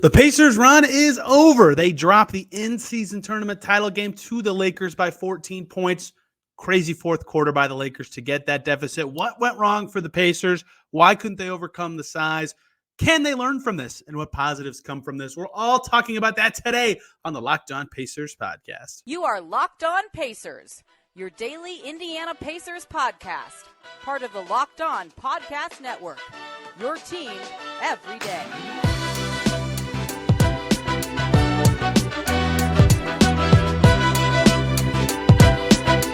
The Pacers' run is over. They dropped the in-season tournament title game to the Lakers by 14 points. Crazy fourth quarter by the Lakers to get that deficit. What went wrong for the Pacers? Why couldn't they overcome the size? Can they learn from this? And what positives come from this? We're all talking about that today on the Locked On Pacers podcast. You are Locked On Pacers, your daily Indiana Pacers podcast. Part of the Locked On Podcast Network. Your team every day.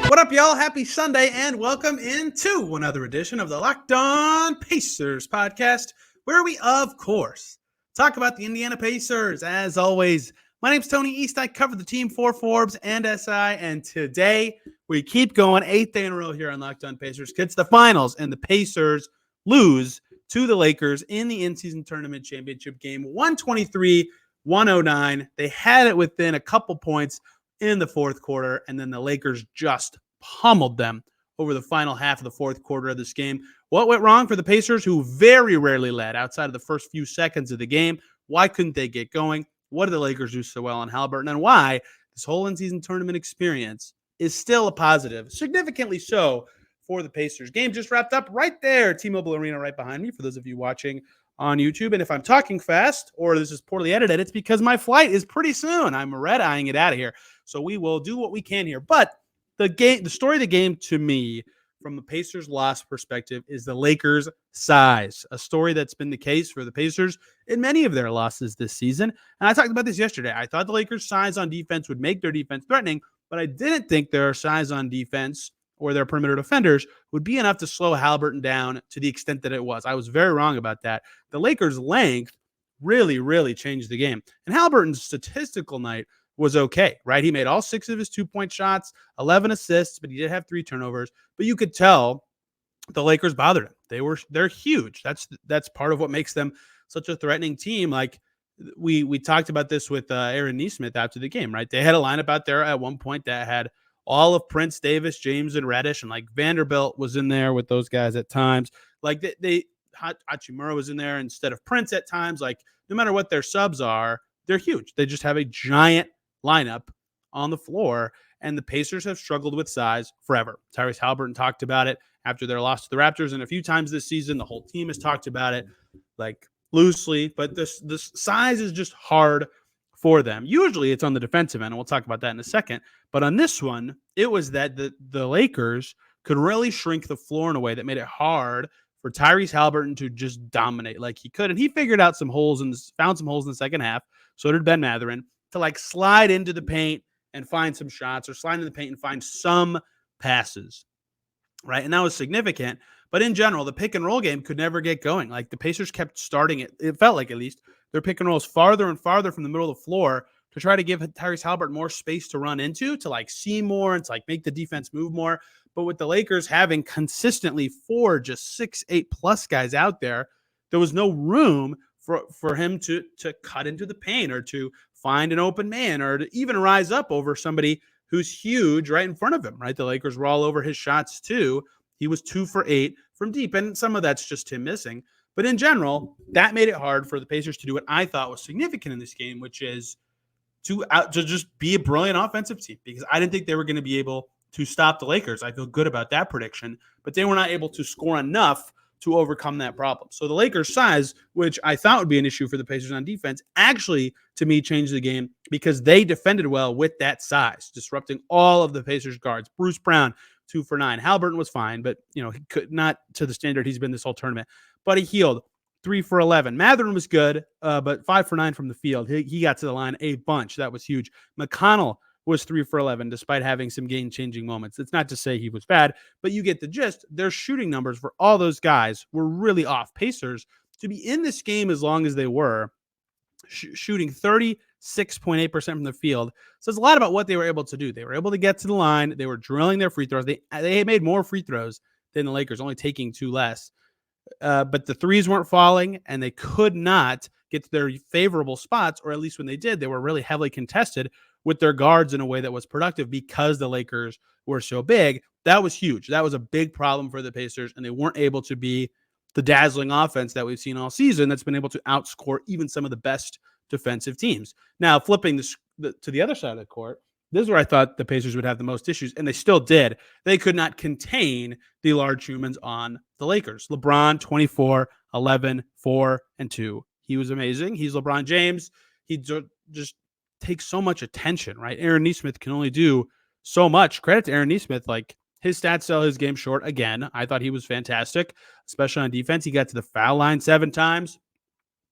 What up, y'all? Happy Sunday, and welcome into another edition of the Locked On Pacers podcast, where we, of course, talk about the Indiana Pacers. As always, my name's Tony East. I cover the team for Forbes and SI, and today we keep going, 8th day in a row here on Locked On Pacers. It's the finals, and the Pacers lose to the Lakers in the in-season tournament championship game, 123-109. They had it within a couple points in the fourth quarter, and then the Lakers just pummeled them over the final half of the fourth quarter of this game. What went wrong for the Pacers, who very rarely led outside of the first few seconds of the game? Why couldn't they get going? What did the Lakers do so well on Halliburton? And why this whole in-season tournament experience is still a positive, significantly so, for the Pacers. Game just wrapped up right there, T-Mobile Arena right behind me, for those of you watching on YouTube. And if I'm talking fast or this is poorly edited, it's because my flight is pretty soon. I'm red-eyeing it out of here. So we will do what we can here. But the story of the game to me, from the Pacers' loss perspective, is the Lakers' size. A story that's been the case for the Pacers in many of their losses this season. And I talked about this yesterday. I thought the Lakers' size on defense would make their defense threatening, but I didn't think their size on defense or their perimeter defenders would be enough to slow Halliburton down to the extent that it was. I was very wrong about that. The Lakers' length really changed the game. And Halliburton's statistical night was okay, right? He made all 6 of his 2-point shots, 11 assists, but he did have 3 turnovers. But you could tell the Lakers bothered him. They're huge. That's part of what makes them such a threatening team. Like we talked about this with Aaron Nesmith after the game, right? They had a lineup out there at one point that had all of Prince, Davis, James, and Reddish, and like Vanderbilt was in there with those guys at times. Like Hachimura was in there instead of Prince at times. Like no matter what their subs are, they're huge. They just have a giant lineup on the floor, and the Pacers have struggled with size forever. Tyrese Halliburton talked about it after their loss to the Raptors, and a few times this season, the whole team has talked about it, like loosely, but this size is just hard for them. Usually it's on the defensive end, and we'll talk about that in a second, but on this one, it was that the Lakers could really shrink the floor in a way that made it hard for Tyrese Halliburton to just dominate like he could, and he figured out some holes and found some holes in the second half. So did Ben Mathurin, to like slide into the paint and find some shots, or slide into the paint and find some passes, right? And that was significant. But in general, the pick and roll game could never get going. Like the Pacers kept starting it. It felt like, at least, their pick and rolls farther and farther from the middle of the floor to try to give Tyrese Halliburton more space to run into, to like see more and to like make the defense move more. But with the Lakers having consistently 4 just 6'8 plus guys out there was no room for him to cut into the paint or to find an open man or to even rise up over somebody who's huge right in front of him, right? The Lakers were all over his shots too. He was 2 for 8 from deep, and some of that's just him missing. But in general, that made it hard for the Pacers to do what I thought was significant in this game, which is to just be a brilliant offensive team, because I didn't think they were going to be able to stop the Lakers. I feel good about that prediction, but they were not able to score enough to overcome that problem. So the Lakers' size, which I thought would be an issue for the Pacers on defense, actually, to me, changed the game because they defended well with that size, disrupting all of the Pacers' guards. Bruce Brown, 2 for 9. Halliburton was fine, but he could not to the standard he's been this whole tournament. Buddy Hield, 3 for 11. Mathurin was good, but 5 for 9 from the field. He got to the line a bunch. That was huge. McConnell was 3 for 11, despite having some game-changing moments. It's not to say he was bad, but you get the gist. Their shooting numbers for all those guys were really off. Pacers, to be in this game as long as they were, shooting 36.8% from the field, says a lot about what they were able to do. They were able to get to the line. They were drilling their free throws. They made more free throws than the Lakers, only taking 2 less. But the threes weren't falling, and they could not get to their favorable spots, or at least when they did, they were really heavily contested with their guards in a way that was productive because the Lakers were so big. That was huge. That was a big problem for the Pacers, and they weren't able to be the dazzling offense that we've seen all season that's been able to outscore even some of the best defensive teams. Now, flipping to the other side of the court, this is where I thought the Pacers would have the most issues, and they still did. They could not contain the large humans on the Lakers. LeBron, 24, 11, 4, and 2. He was amazing. He's LeBron James. He just takes so much attention, right? Aaron Nesmith can only do so much. Credit to Aaron Nesmith. Like, his stats sell his game short. Again, I thought he was fantastic, especially on defense. He got to the foul line 7 times.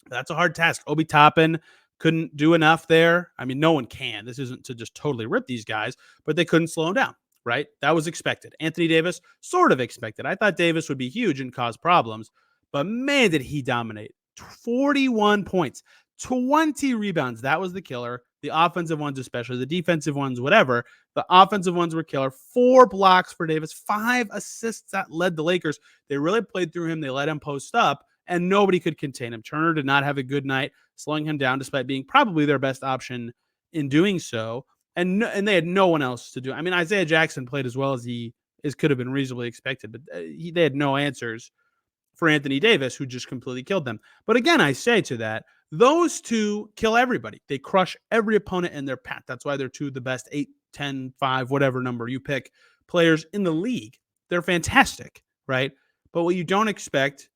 That's a hard task. Obi Toppin couldn't do enough there. I mean, no one can. This isn't to just totally rip these guys, but they couldn't slow him down, right? That was expected. Anthony Davis, sort of expected. I thought Davis would be huge and cause problems, but man, did he dominate. 41 points, 20 rebounds. That was the killer. The offensive ones, especially the defensive ones, whatever. The offensive ones were killer. 4 blocks for Davis, 5 assists that led the Lakers. They really played through him. They let him post up, and nobody could contain him. Turner did not have a good night, slowing him down despite being probably their best option in doing so. And they had no one else to do. I mean, Isaiah Jackson played as well as could have been reasonably expected, but they had no answers for Anthony Davis, who just completely killed them. But again, I say to that, those two kill everybody. They crush every opponent in their path. That's why they're 2 of the best 8, 10, 5, whatever number you pick players in the league. They're fantastic, right? But what you don't expect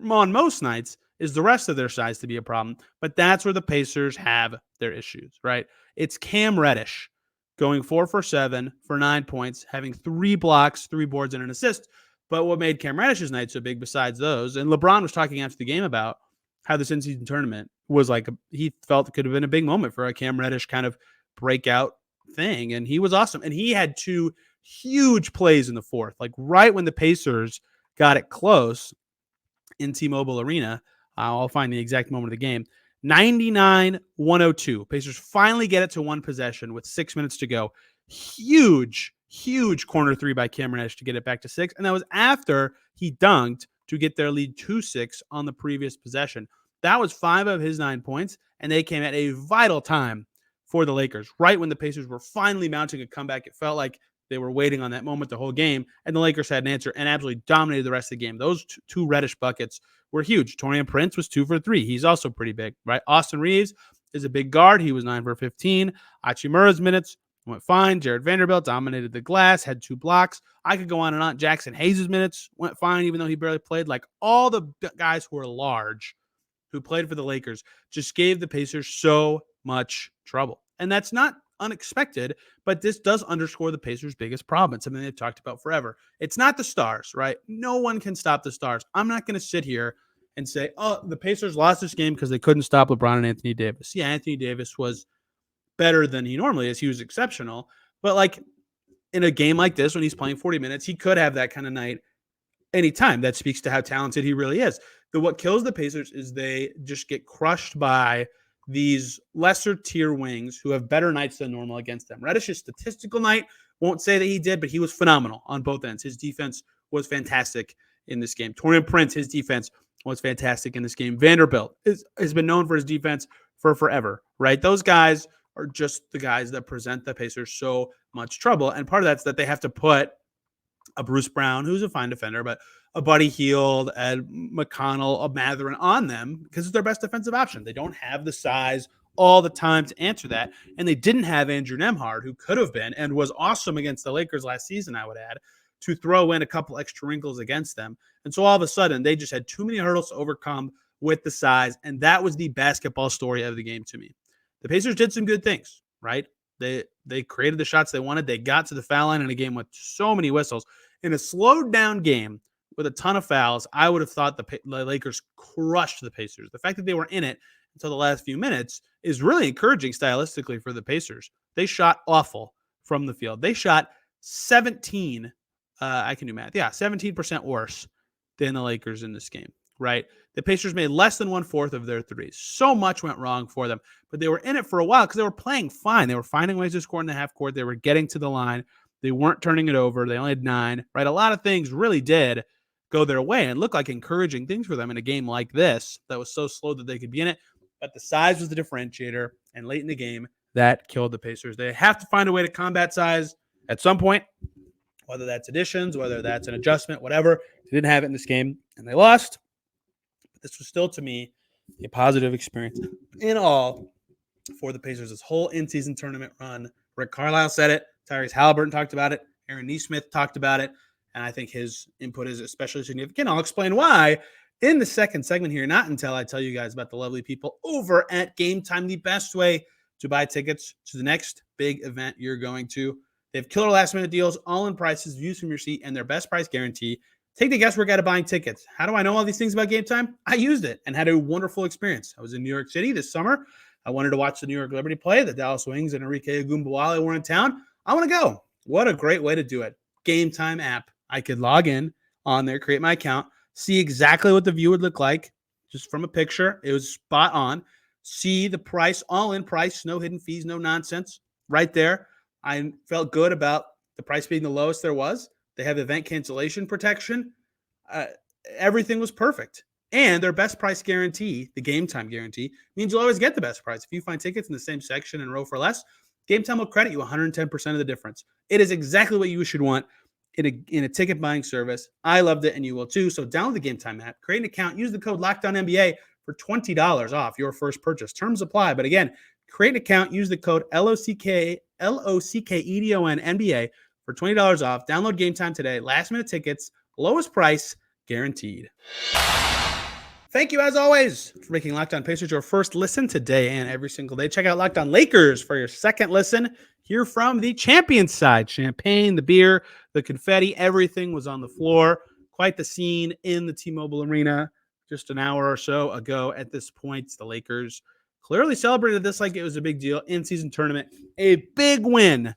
on most nights is the rest of their size to be a problem. But that's where the Pacers have their issues, right? It's Cam Reddish going 4 for 7 for 9 points, having 3 blocks, 3 boards, and an assist. But what made Cam Reddish's night so big besides those, and LeBron was talking after the game about how this in-season tournament was like, he felt it could have been a big moment for a Cam Reddish kind of breakout thing. And he was awesome. And he had 2 huge plays in the fourth, like right when the Pacers got it close in T-Mobile Arena. I'll find the exact moment of the game. 99-102. Pacers finally get it to 1 possession with 6 minutes to go. Huge corner 3 by Cam Reddish to get it back to 6. And that was after he dunked to get their lead 2-6 on the previous possession. That was 5 of his 9 points, and they came at a vital time for the Lakers. Right when the Pacers were finally mounting a comeback, it felt like they were waiting on that moment the whole game, and the Lakers had an answer and absolutely dominated the rest of the game. Those 2 Reddish buckets were huge. Taurean Prince was 2 for 3. He's also pretty big, right? Austin Reeves is a big guard. He was 9 for 15. Hachimura's minutes went fine. Jared Vanderbilt dominated the glass, had 2 blocks. I could go on and on. Jackson Hayes' minutes went fine, even though he barely played. Like, all the guys who are large, who played for the Lakers, just gave the Pacers so much trouble. And that's not unexpected, but this does underscore the Pacers' biggest problem. It's something they've talked about forever. It's not the stars, right? No one can stop the stars. I'm not going to sit here and say, oh, the Pacers lost this game because they couldn't stop LeBron and Anthony Davis. Yeah, Anthony Davis was better than he normally is. He was exceptional. But like in a game like this, when he's playing 40 minutes, he could have that kind of night anytime. That speaks to how talented he really is. What kills the Pacers is they just get crushed by these lesser tier wings who have better nights than normal against them. Reddish's statistical night, won't say that he did, but he was phenomenal on both ends. His defense was fantastic in this game. Taurean Prince, his defense was fantastic in this game. Vanderbilt has been known for his defense for forever, right? Those guys are just the guys that present the Pacers so much trouble. And part of that's that they have to put a Bruce Brown, who's a fine defender, but a Buddy Hield, a McConnell, a Mathurin on them because it's their best defensive option. They don't have the size all the time to answer that. And they didn't have Andrew Nembhard, who could have been and was awesome against the Lakers last season, I would add, to throw in a couple extra wrinkles against them. And so all of a sudden, they just had too many hurdles to overcome with the size. And that was the basketball story of the game to me. The Pacers did some good things, right? They created the shots they wanted. They got to the foul line in a game with so many whistles. In a slowed down game with a ton of fouls, I would have thought the Lakers crushed the Pacers. The fact that they were in it until the last few minutes is really encouraging stylistically for the Pacers. They shot awful from the field. They shot 17, I can do math. Yeah, 17% worse than the Lakers in this game, right? The Pacers made less than 1/4 of their threes. So much went wrong for them, but they were in it for a while because they were playing fine. They were finding ways to score in the half court. They were getting to the line. They weren't turning it over. They only had 9, right? A lot of things really did go their way and look like encouraging things for them in a game like this that was so slow that they could be in it. But the size was the differentiator, and late in the game, that killed the Pacers. They have to find a way to combat size at some point, whether that's additions, whether that's an adjustment, whatever. They didn't have it in this game, and they lost. But this was still, to me, a positive experience in all for the Pacers this whole in-season tournament run. Rick Carlisle said it. Tyrese Halliburton talked about it. Aaron Nesmith talked about it. And I think his input is especially significant. I'll explain why in the second segment here, not until I tell you guys about the lovely people over at Gametime, the best way to buy tickets to the next big event you're going to. They have killer last-minute deals, all-in prices, views from your seat, and their best price guarantee. Take the guesswork out of buying tickets. How do I know all these things about Gametime? I used it and had a wonderful experience. I was in New York City this summer. I wanted to watch the New York Liberty play. The Dallas Wings and Enrique Agumbawale were in town. I want to go. What a great way to do it. Gametime app. I could log in on there, create my account, see exactly what the view would look like just from a picture. It was spot on. See the price, all-in price, no hidden fees, no nonsense. Right there. I felt good about the price being the lowest there was. They have event cancellation protection. Everything was perfect. And their best price guarantee, the Gametime guarantee, means you'll always get the best price. If you find tickets in the same section and row for less, Gametime will credit you 110% of the difference. It is exactly what you should want in a ticket buying service. I loved it, and you will too. So download the Gametime app, create an account, use the code LOCKEDONNBA for $20 off your first purchase. Terms apply. But again, create an account, use the code LOCKEDONNBA for $20 off. Download Gametime today. Last minute tickets, lowest price guaranteed. Thank you, as always, for making Locked On Pacers your first listen today and every single day. Check out Locked On Lakers for your second listen. Hear from the champion side. Champagne, the beer, the confetti, everything was on the floor. Quite the scene in the T-Mobile Arena just an hour or so ago. At this point, the Lakers clearly celebrated this like it was a big deal. In-season tournament, a big win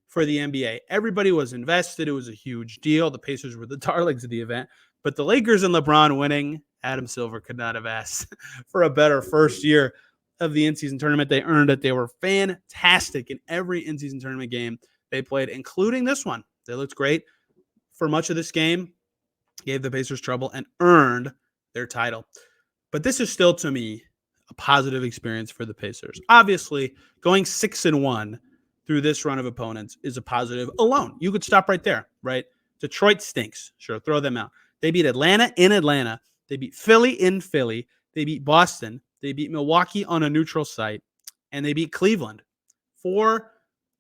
for the NBA. Everybody was invested. It was a huge deal. The Pacers were the darlings of the event. But the Lakers and LeBron winning, Adam Silver could not have asked for a better first year of the in-season tournament. They earned it. They were fantastic in every in-season tournament game they played, including this one. They looked great for much of this game, gave the Pacers trouble, and earned their title. But this is still, to me, a positive experience for the Pacers. Obviously, going 6-1 through this run of opponents is a positive alone. You could stop right there, right? Detroit stinks. Sure, throw them out. They beat Atlanta in Atlanta. They beat Philly in Philly. They beat Boston. They beat Milwaukee on a neutral site. And they beat Cleveland. 4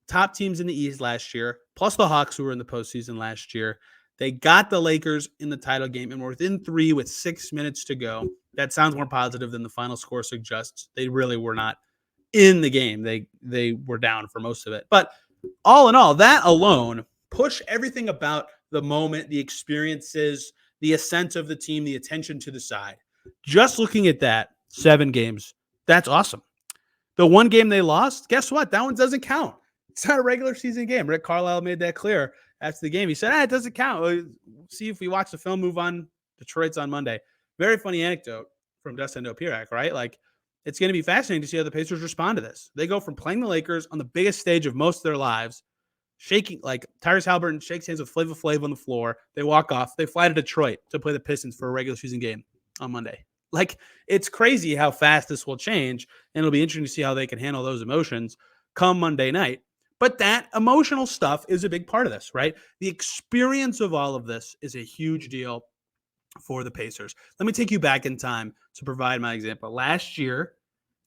top teams in the East last year, plus the Hawks who were in the postseason last year. They got the Lakers in the title game and were within 3 with 6 minutes to go. That sounds more positive than the final score suggests. They really were not in the game. They were down for most of it. But all in all, that alone, push everything about the moment, the experiences, the ascent of the team, the attention to the side. Just looking at that, 7 games, that's awesome. The one game they lost, guess what? That one doesn't count. It's not a regular season game. Rick Carlisle made that clear after the game. He said, it doesn't count. We'll see if we watch the film, move on. Detroit's on Monday. Very funny anecdote from Dustin Dopirak, right? Like, it's going to be fascinating to see how the Pacers respond to this. They go from playing the Lakers on the biggest stage of most of their lives, shaking, like Tyrese Halliburton shakes hands with Flava Flav on the floor. They walk off. They fly to Detroit to play the Pistons for a regular season game on Monday. Like, it's crazy how fast this will change, and it'll be interesting to see how they can handle those emotions come Monday night. But that emotional stuff is a big part of this, right? The experience of all of this is a huge deal for the Pacers. Let me take you back in time to provide my example. Last year,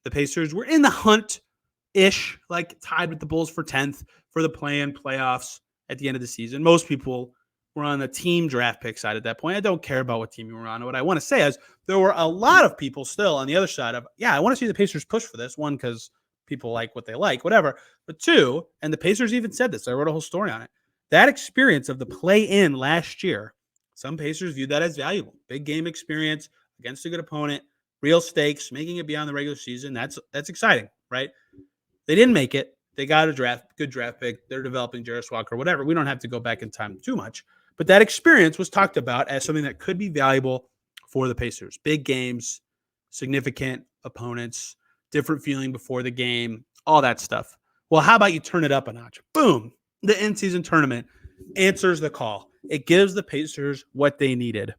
the Pacers were in the hunt-ish, like tied with the Bulls for 10th for the play-in playoffs at the end of the season. Most people were on the team draft pick side at that point. I don't care about what team you were on. What I want to say is there were a lot of people still on the other side of, I want to see the Pacers push for this. One, because people like what they like, whatever. But 2, and the Pacers even said this, I wrote a whole story on it, that experience of the play-in last year, some Pacers viewed that as valuable. Big game experience against a good opponent, real stakes, making it beyond the regular season. That's exciting, right? They didn't make it. They got a good draft pick. They're developing Jarris Walker, whatever. We don't have to go back in time too much. But that experience was talked about as something that could be valuable for the Pacers. Big games, significant opponents, different feeling before the game, all that stuff. Well, how about you turn it up a notch? Boom. The in-season tournament answers the call. It gives the Pacers what they needed.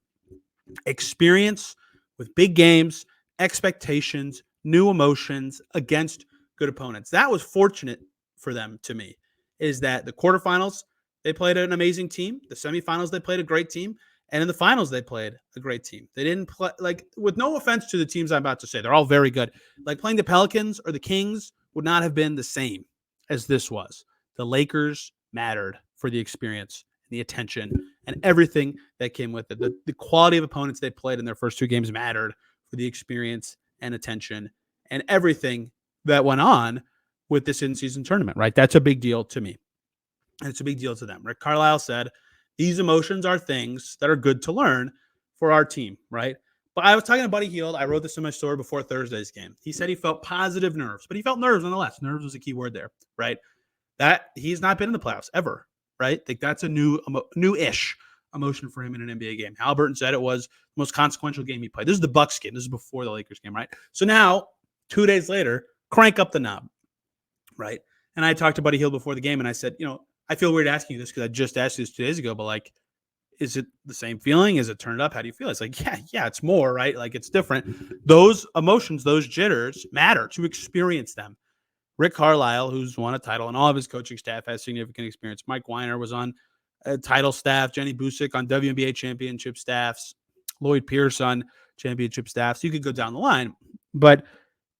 Experience with big games, expectations, new emotions against good opponents. That was fortunate for them, to me, is that the quarterfinals, they played an amazing team. The semifinals, they played a great team. And in the finals, they played a great team. They didn't play, like, with no offense to the teams I'm about to say, they're all very good. Like, playing the Pelicans or the Kings would not have been the same as this was. The Lakers mattered for the experience, the attention, and everything that came with it. The quality of opponents they played in their first 2 games mattered for the experience and attention and everything that went on with this in-season tournament, right? That's a big deal to me. And it's a big deal to them. Rick Carlisle said, these emotions are things that are good to learn for our team, right? But I was talking to Buddy Hield. I wrote this in my story before Thursday's game. He said he felt positive nerves, but he felt nerves nonetheless. Nerves was a key word there, right? That he's not been in the playoffs ever, right? Like, that's a new-ish emotion for him in an NBA game. Halliburton said it was the most consequential game he played. This is the Bucks game. This is before the Lakers game, right? So now, 2 days later, crank up the knob, right? And I talked to Buddy Hield before the game, and I said, I feel weird asking you this because I just asked you this 2 days ago, but like, is it the same feeling? Is it turned up? How do you feel? It's like, yeah, it's more, right? Like, it's different. Those emotions, those jitters matter to experience them. Rick Carlisle, who's won a title, and all of his coaching staff has significant experience. Mike Weiner was on title staff. Jenny Busick on WNBA championship staffs. Lloyd Pierce on championship staffs. You could go down the line. But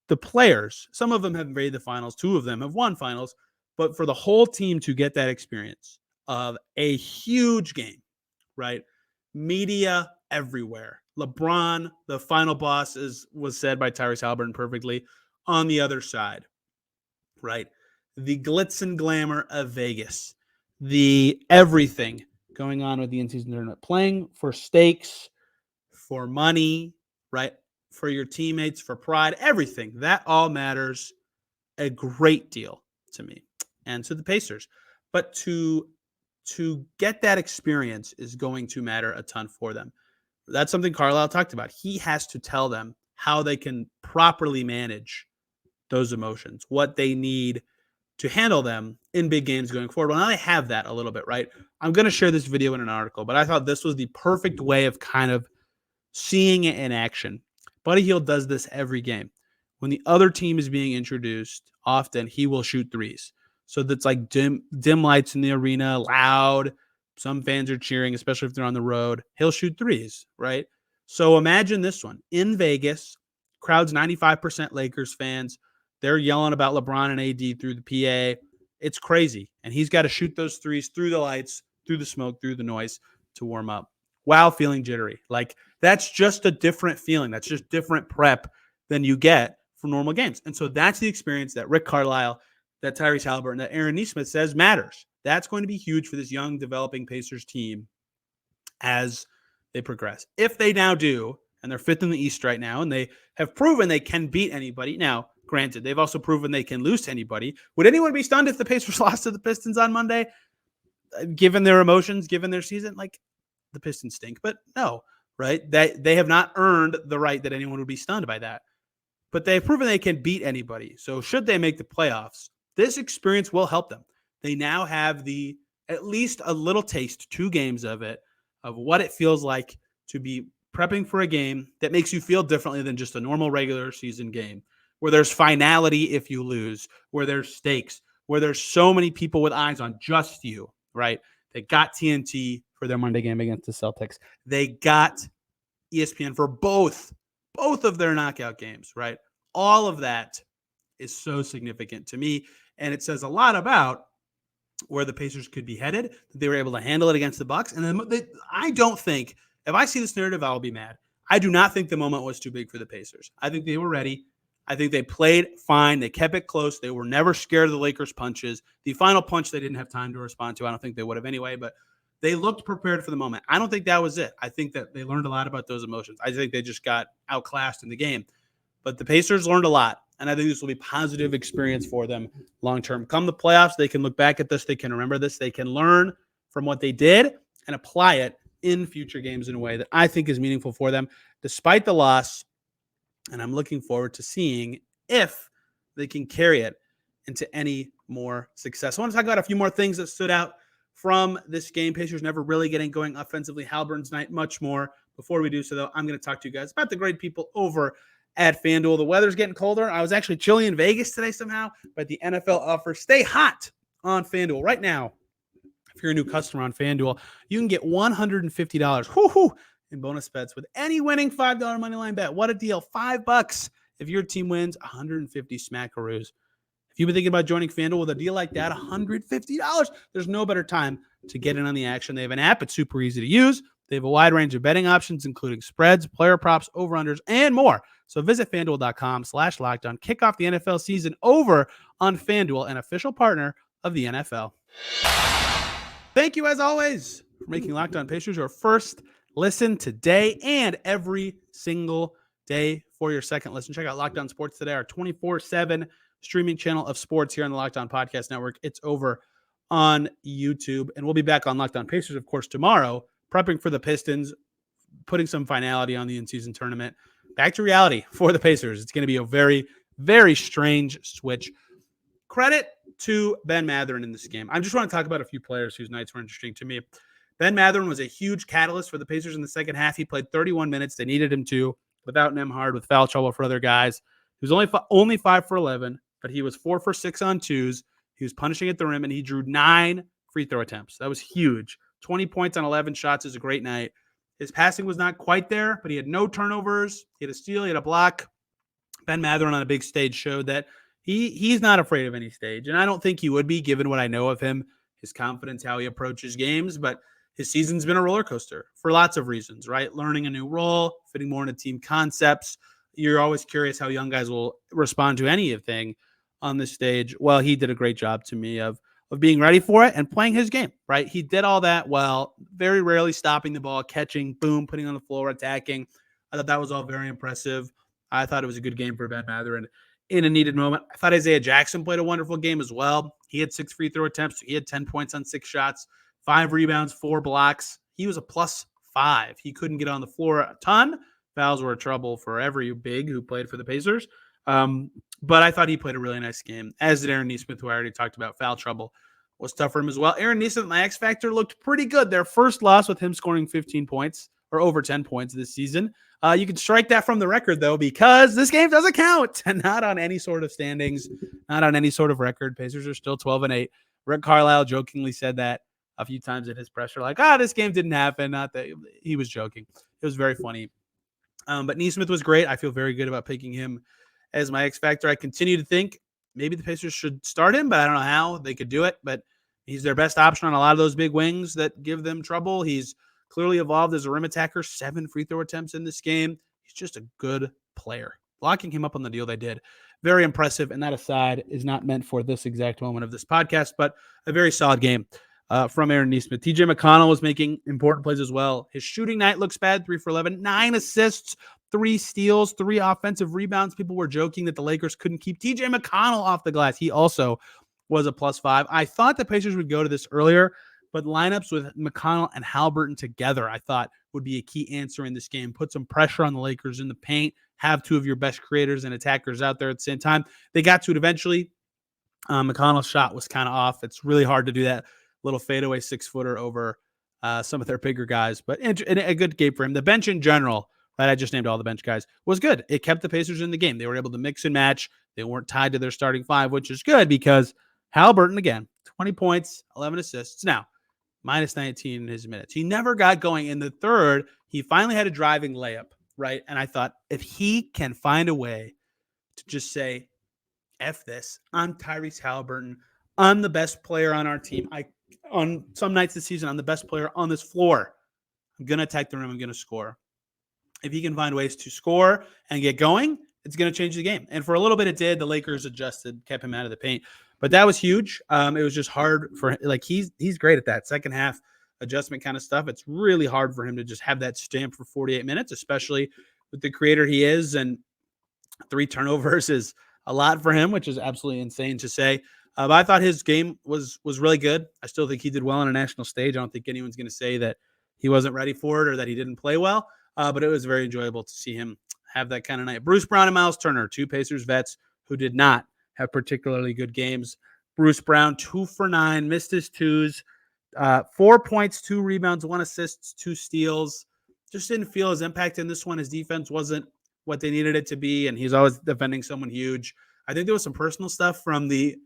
the players, some of them have made the finals. 2 of them have won finals. But for the whole team to get that experience of a huge game, right? Media everywhere. LeBron, the final boss, was said by Tyrese Halliburton perfectly, on the other side, right? The glitz and glamour of Vegas, the everything going on with the in-season tournament, playing for stakes, for money, right? For your teammates, for pride, everything. That all matters a great deal to me and to the Pacers. But to get that experience is going to matter a ton for them. That's something Carlisle talked about. He has to tell them how they can properly manage those emotions, what they need to handle them in big games going forward. Well, now they have that a little bit, right? I'm going to share this video in an article, but I thought this was the perfect way of kind of seeing it in action. Buddy Hield does this every game. When the other team is being introduced, often he will shoot threes. So that's like dim lights in the arena, loud. Some fans are cheering, especially if they're on the road. He'll shoot threes, right? So imagine this one. In Vegas, crowd's 95% Lakers fans. They're yelling about LeBron and AD through the PA. It's crazy. And he's got to shoot those threes through the lights, through the smoke, through the noise to warm up while feeling jittery. Like, that's just a different feeling. That's just different prep than you get from normal games. And so that's the experience that Rick Carlisle, that Tyrese Halliburton, that Aaron Nesmith says matters. That's going to be huge for this young developing Pacers team as they progress. If they now do, and they're 5th in the East right now, and they have proven they can beat anybody. Now, granted, they've also proven they can lose to anybody. Would anyone be stunned if the Pacers lost to the Pistons on Monday? Given their emotions, given their season, like, the Pistons stink. But no, right? They have not earned the right that anyone would be stunned by that. But they've proven they can beat anybody. So should they make the playoffs, this experience will help them. They now have at least a little taste, 2 games of it, of what it feels like to be prepping for a game that makes you feel differently than just a normal regular season game, where there's finality if you lose, where there's stakes, where there's so many people with eyes on just you, right? They got TNT for their Monday game against the Celtics. They got ESPN for both of their knockout games, right? All of that is so significant to me, and it says a lot about where the Pacers could be headed. That they were able to handle it against the Bucks, and then I don't think, if I see this narrative, I'll be mad. I do not think the moment was too big for the Pacers. I think they were ready. I think they played fine. They kept it close. They were never scared of the Lakers' punches. The final punch they didn't have time to respond to. I don't think they would have anyway, but they looked prepared for the moment. I don't think that was it. I think that they learned a lot about those emotions. I think they just got outclassed in the game. But the Pacers learned a lot, and I think this will be a positive experience for them long-term. Come the playoffs, they can look back at this. They can remember this. They can learn from what they did and apply it in future games in a way that I think is meaningful for them, despite the loss. And I'm looking forward to seeing if they can carry it into any more success. I want to talk about a few more things that stood out from this game. Pacers never really getting going offensively. Halliburton's night, much more. Before we do so, though, I'm going to talk to you guys about the great people over at FanDuel. The weather's getting colder. I was actually chilly in Vegas today somehow, but the NFL offers stay hot on FanDuel right now. if you're a new customer on FanDuel, you can get $150 in bonus bets with any winning $5 moneyline bet. What a deal. $5 if your team wins, 150 smackaroos. If you've been thinking about joining FanDuel with a deal like that, $150, there's no better time to get in on the action. They have an app. It's super easy to use. They have a wide range of betting options, including spreads, player props, over-unders, and more. So visit FanDuel.com/lockedon. Kick off the NFL season over on FanDuel, an official partner of the NFL. Thank you, as always, for making Locked On Pacers your first listen today and every single day for your second listen. Check out Locked On Sports Today, our 24/7 streaming channel of sports here on the Locked On Podcast Network. It's over on YouTube, and we'll be back on Locked On Pacers, of course, tomorrow, prepping for the Pistons, putting some finality on the in-season tournament. Back to reality for the Pacers. It's going to be a very, very strange switch. Credit to Ben Mathurin in this game. I just want to talk about a few players whose nights were interesting to me. Ben Mathurin was a huge catalyst for the Pacers in the second half. He played 31 minutes. They needed him to, without Nembhard, with foul trouble for other guys. He was only 5 for 11, but he was 4 for 6 on twos. He was punishing at the rim, and he drew 9 free throw attempts. That was huge. 20 points on 11 shots is a great night. His passing was not quite there, but he had no turnovers. He had a steal. He had a block. Ben Mathurin on a big stage showed that he's not afraid of any stage, and I don't think he would be, given what I know of him, his confidence, how he approaches games. But his season's been a roller coaster for lots of reasons, right? Learning a new role, fitting more into team concepts. You're always curious how young guys will respond to anything on this stage. Well, he did a great job to me of being ready for it and playing his game, right? He did all that while very rarely stopping the ball, catching, boom, putting on the floor, attacking. I thought that was all very impressive. I thought it was a good game for Ben Mathurin in a needed moment. I thought Isaiah Jackson played a wonderful game as well. He had 6 free throw attempts. He had 10 points on 6 shots, 5 rebounds, 4 blocks. He was a +5. He couldn't get on the floor a ton. Fouls were a trouble for every big who played for the Pacers. But I thought he played a really nice game, as did Aaron Nesmith, who I already talked about. Foul trouble was tough for him as well. Aaron Nesmith, my X Factor, looked pretty good. Their first loss with him scoring 15 points or over 10 points this season. You can strike that from the record, though, because this game doesn't count, and not on any sort of standings, not on any sort of record. Pacers are still 12-8. Rick Carlisle jokingly said that a few times in his presser, like, this game didn't happen. Not that he was joking. It was very funny. But Nesmith was great. I feel very good about picking him as my X Factor. I continue to think maybe the Pacers should start him, but I don't know how they could do it. But he's their best option on a lot of those big wings that give them trouble. He's clearly evolved as a rim attacker, 7 free throw attempts in this game. He's just a good player. Locking him up on the deal they did, very impressive. And that aside is not meant for this exact moment of this podcast, but a very solid game from Aaron Nesmith. TJ McConnell was making important plays as well. His shooting night looks bad, 3 for 11, 9 assists, 3 steals, 3 offensive rebounds. People were joking that the Lakers couldn't keep TJ McConnell off the glass. He also was a +5. I thought the Pacers would go to this earlier, but lineups with McConnell and Haliburton together, I thought, would be a key answer in this game. Put some pressure on the Lakers in the paint, have 2 of your best creators and attackers out there at the same time. They got to it eventually. McConnell's shot was kind of off. It's really hard to do that little fadeaway 6-footer over some of their bigger guys, but a good game for him. The bench in general, right? I just named all the bench guys, was good. It kept the Pacers in the game. They were able to mix and match. They weren't tied to their starting 5, which is good because Haliburton, again, 20 points, 11 assists. Now, -19 in his minutes. He never got going. In the third, he finally had a driving layup, right? And I thought, if he can find a way to just say, F this, I'm Tyrese Haliburton. I'm the best player on our team. On some nights this season, I'm the best player on this floor. I'm going to attack the rim. I'm going to score. If he can find ways to score and get going, it's going to change the game. And for a little bit, it did. The Lakers adjusted, kept him out of the paint. But that was huge. It was just hard for him. Like, he's great at that second half adjustment kind of stuff. It's really hard for him to just have that stamp for 48 minutes, especially with the creator he is. And 3 turnovers is a lot for him, which is absolutely insane to say. But I thought his game was really good. I still think he did well on a national stage. I don't think anyone's going to say that he wasn't ready for it or that he didn't play well. But it was very enjoyable to see him have that kind of night. Bruce Brown and Miles Turner, 2 Pacers vets who did not have particularly good games. Bruce Brown, 2 for 9, missed his 2s, 4 points, 2 rebounds, 1 assist, 2 steals. Just didn't feel his impact in this one. His defense wasn't what they needed it to be, and he's always defending someone huge. I think there was some personal stuff from the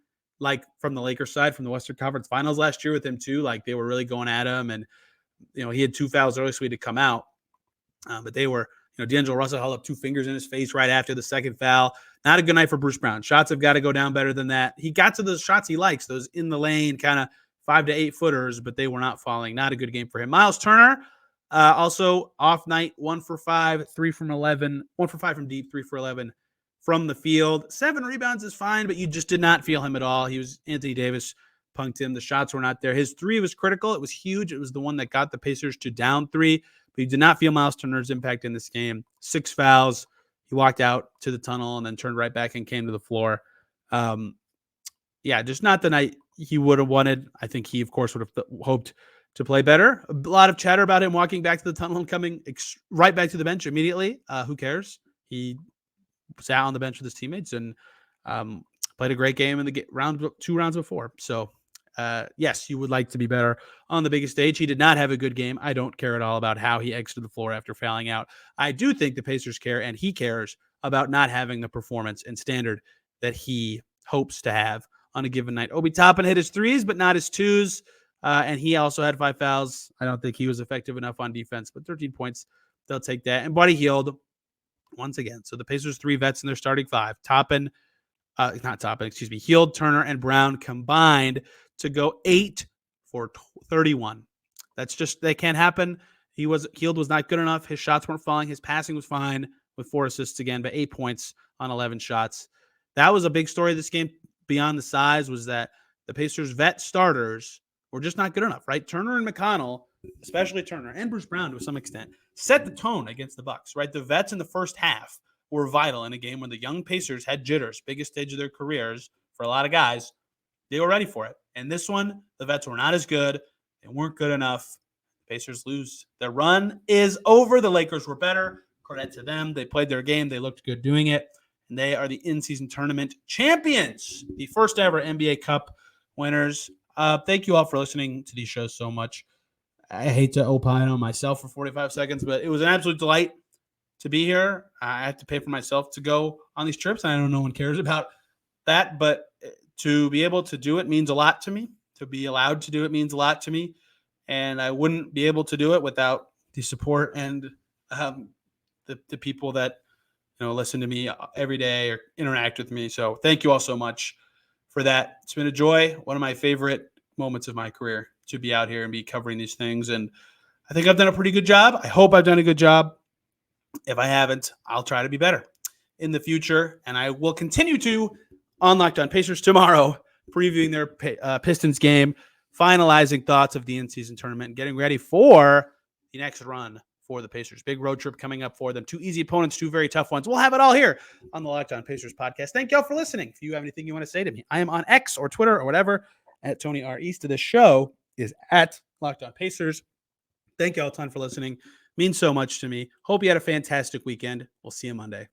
like from the Lakers side, from the Western Conference Finals last year with him too. Like they were really going at him, and he had 2 fouls early, so he had to come out. But they were, D'Angelo Russell held up 2 fingers in his face right after the second foul. Not a good night for Bruce Brown. Shots have got to go down better than that. He got to those shots he likes, those in the lane kind of 5 to 8 footers, but they were not falling. Not a good game for him. Miles Turner, also off night, 1 for 5, 3 from 11, 1 for 5 from deep, 3 for 11 from the field. 7 rebounds is fine, but you just did not feel him at all. Anthony Davis punked him. The shots were not there. His 3 was critical. It was huge. It was the one that got the Pacers to down 3, but you did not feel Miles Turner's impact in this game. 6 fouls. He walked out to the tunnel and then turned right back and came to the floor. Just not the night he would have wanted. I think he, of course, would have hoped to play better. A lot of chatter about him walking back to the tunnel and coming right back to the bench immediately. Who cares? He sat on the bench with his teammates and played a great game in the 2 rounds before. So, yes, you would like to be better on the biggest stage. He did not have a good game. I don't care at all about how he exited the floor after fouling out. I do think the Pacers care, and he cares about not having the performance and standard that he hopes to have on a given night. Obi Toppin hit his 3s, but not his 2s. And he also had 5 fouls. I don't think he was effective enough on defense, but 13 points, they'll take that. And Buddy Hield, once again. So the Pacers 3 vets in their starting 5. Hield, Turner, and Brown combined to go 8 for 31. That's just, that can't happen. Hield was not good enough. His shots weren't falling. His passing was fine with 4 assists again, but 8 points on 11 shots. That was a big story of this game beyond the size, was that the Pacers vet starters were just not good enough, right? Turner and McConnell, especially Turner and Bruce Brown to some extent, set the tone against the Bucks, right? The vets in the first half were vital in a game when the young Pacers had jitters, biggest stage of their careers for a lot of guys. They were ready for it. And this one, the vets were not as good. They weren't good enough. Pacers lose. Their run is over. The Lakers were better. Credit to them. They played their game. They looked good doing it. And they are the in-season tournament champions, the first ever NBA Cup winners. Thank you all for listening to these shows so much. I hate to opine on myself for 45 seconds, but it was an absolute delight to be here. I have to pay for myself to go on these trips. I know no one cares about that, but to be able to do it means a lot to me. To be allowed to do it means a lot to me. And I wouldn't be able to do it without the support and the people that listen to me every day or interact with me. So thank you all so much for that. It's been a joy. One of my favorite moments of my career to be out here and be covering these things. And I think I've done a pretty good job. I hope I've done a good job. If I haven't, I'll try to be better in the future. And I will continue to on Locked On Pacers tomorrow, previewing their Pistons game, finalizing thoughts of the in-season tournament, and getting ready for the next run for the Pacers. Big road trip coming up for them. 2 easy opponents, 2 very tough ones. We'll have it all here on the Locked On Pacers podcast. Thank y'all for listening. If you have anything you want to say to me, I am on X or Twitter or whatever at Tony R. East. This show is at Locked On Pacers. Thank y'all a ton for listening. Means so much to me. Hope you had a fantastic weekend. We'll see you Monday.